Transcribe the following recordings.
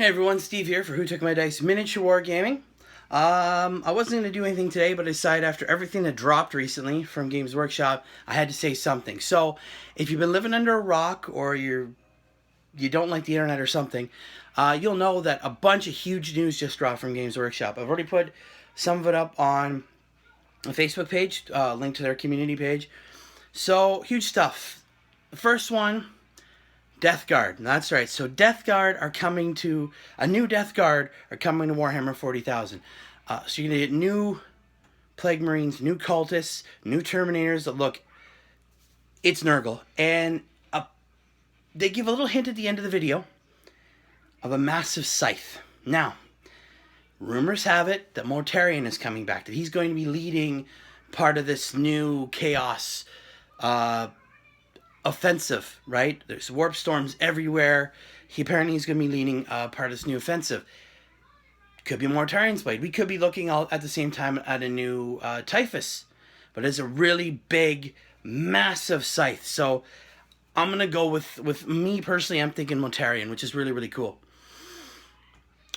Hey everyone, Steve here for Who Took My Dice Miniature Wargaming. I wasn't going to do anything today, but I decided after everything that dropped recently from Games Workshop, I had to say something. So, if you've been living under a rock or you don't like the internet or something, you'll know that a bunch of huge news just dropped from Games Workshop. I've already put some of it up on a Facebook page, link to their community page. So, huge stuff. The first one, Death Guard. That's right. So Death Guard are coming to a new Death Guard are coming to Warhammer 40,000. So you're gonna get new Plague Marines, new Cultists, new Terminators that look. It's Nurgle, and they give a little hint at the end of the video of a massive scythe. Now, rumors have it that Mortarion is coming back. That he's going to be leading part of this new Chaos offensive, right? There's warp storms everywhere. Apparently he's going to be leading part of this new offensive. Could be Mortarion's Blade. We could be looking at the same time at a new Typhus. But it's a really big, massive scythe. So I'm going to go with me personally, I'm thinking Mortarion, which is really, really cool.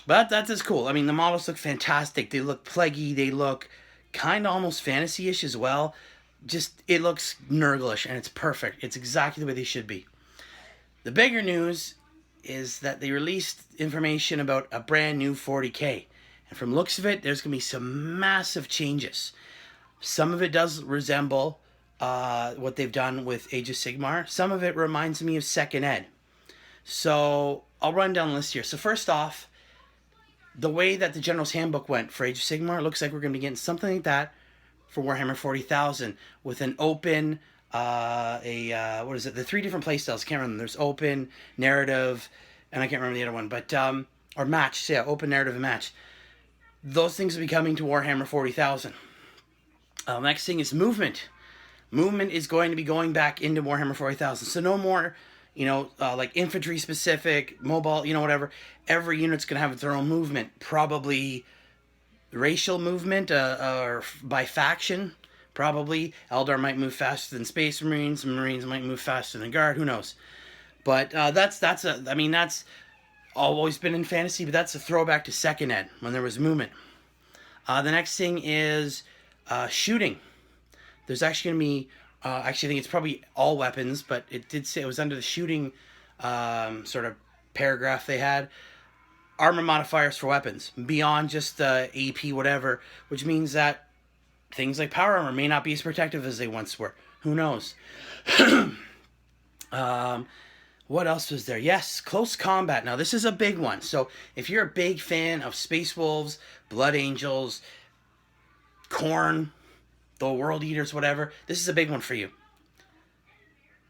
But that's as cool. I mean, the models look fantastic. They look plaguey. They look kind of almost fantasy-ish as well. Just, it looks Nurglish, and it's perfect. It's exactly the way they should be. The bigger news is that they released information about a brand new 40K. And from looks of it, there's going to be some massive changes. Some of it does resemble what they've done with Age of Sigmar. Some of it reminds me of Second Ed. So I'll run down the list here. So first off, the way that the General's Handbook went for Age of Sigmar, it looks like we're going to be getting something like that for Warhammer 40,000 with an open, what is it? The three different playstyles. I can't remember. There's open, narrative, and I can't remember the other one. But, or match. Yeah, open, narrative, and match. Those things will be coming to Warhammer 40,000. Next thing is movement. Movement is going to be going back into Warhammer 40,000. So no more, like infantry specific, mobile, whatever. Every unit's going to have their own movement. Probably racial movement or by faction, probably. Eldar might move faster than Space Marines. Marines might move faster than Guard. Who knows? But that's always been in fantasy, but that's a throwback to Second Ed when there was movement. The next thing is shooting. There's actually going to be, I think it's probably all weapons, but it did say it was under the shooting sort of paragraph they had. Armor modifiers for weapons beyond just the AP whatever, which means that things like power armor may not be as protective as they once were. Who knows? What else was there? Yes, close combat. Now this is a big one. So if you're a big fan of Space Wolves, Blood Angels, Khorne, the World Eaters, whatever, this is a big one for you.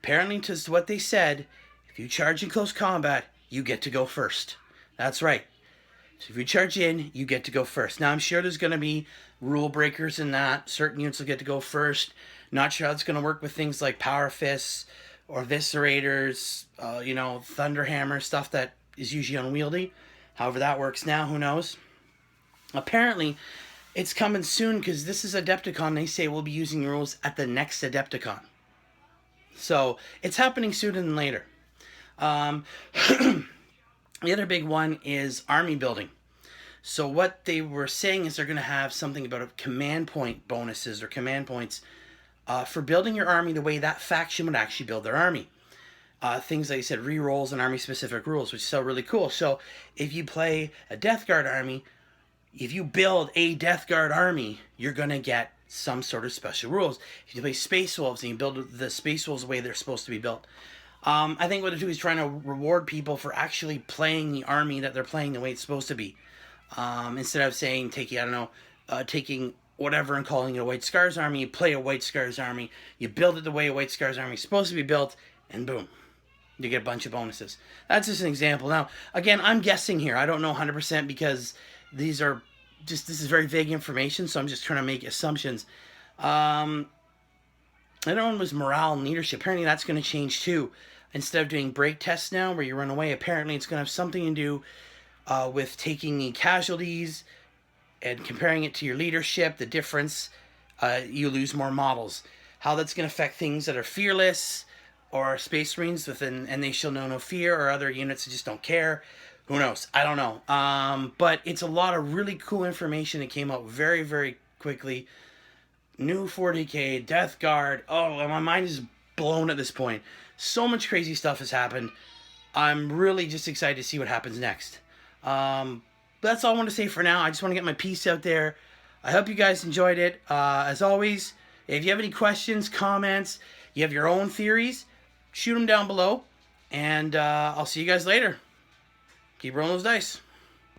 Apparently, to what they said, if you charge in close combat, you get to go first. That's right. So if you charge in, you get to go first. Now, I'm sure there's going to be rule breakers in that. Certain units will get to go first. Not sure how it's going to work with things like Power Fists or Eviscerators, Thunderhammer, stuff that is usually unwieldy. However that works now, who knows? Apparently, it's coming soon because this is Adepticon. They say we'll be using the rules at the next Adepticon. So, it's happening sooner than later. The other big one is army building. So what they were saying is they're going to have something about a command point bonuses or command points for building your army the way that faction would actually build their army. Things like I said, rerolls and army-specific rules, which is so really cool. So if you play a Death Guard army, if you build a Death Guard army, you're going to get some sort of special rules. If you play Space Wolves and you build the Space Wolves the way they're supposed to be built, I think what they're doing is trying to reward people for actually playing the army that they're playing the way it's supposed to be. Instead of saying, taking whatever and calling it a White Scars army, you play a White Scars army, you build it the way a White Scars army is supposed to be built, and boom, you get a bunch of bonuses. That's just an example. Now, again, I'm guessing here. I don't know 100% because this is very vague information, so I'm just trying to make assumptions. Another one was morale and leadership. Apparently that's going to change too. Instead of doing break tests now where you run away, apparently it's going to have something to do with taking the casualties and comparing it to your leadership. The difference, you lose more models. How that's going to affect things that are fearless or Space Marines within, and they shall know no fear, or other units that just don't care. Who knows? I don't know. But it's a lot of really cool information that came out very, very quickly. New 40k, Death Guard. Oh, my mind is blown at this point. So much crazy stuff has happened. I'm really just excited to see what happens next. That's all I want to say for now. I just want to get my piece out there. I hope you guys enjoyed it. As always, if you have any questions, comments, you have your own theories, shoot them down below. And I'll see you guys later. Keep rolling those dice.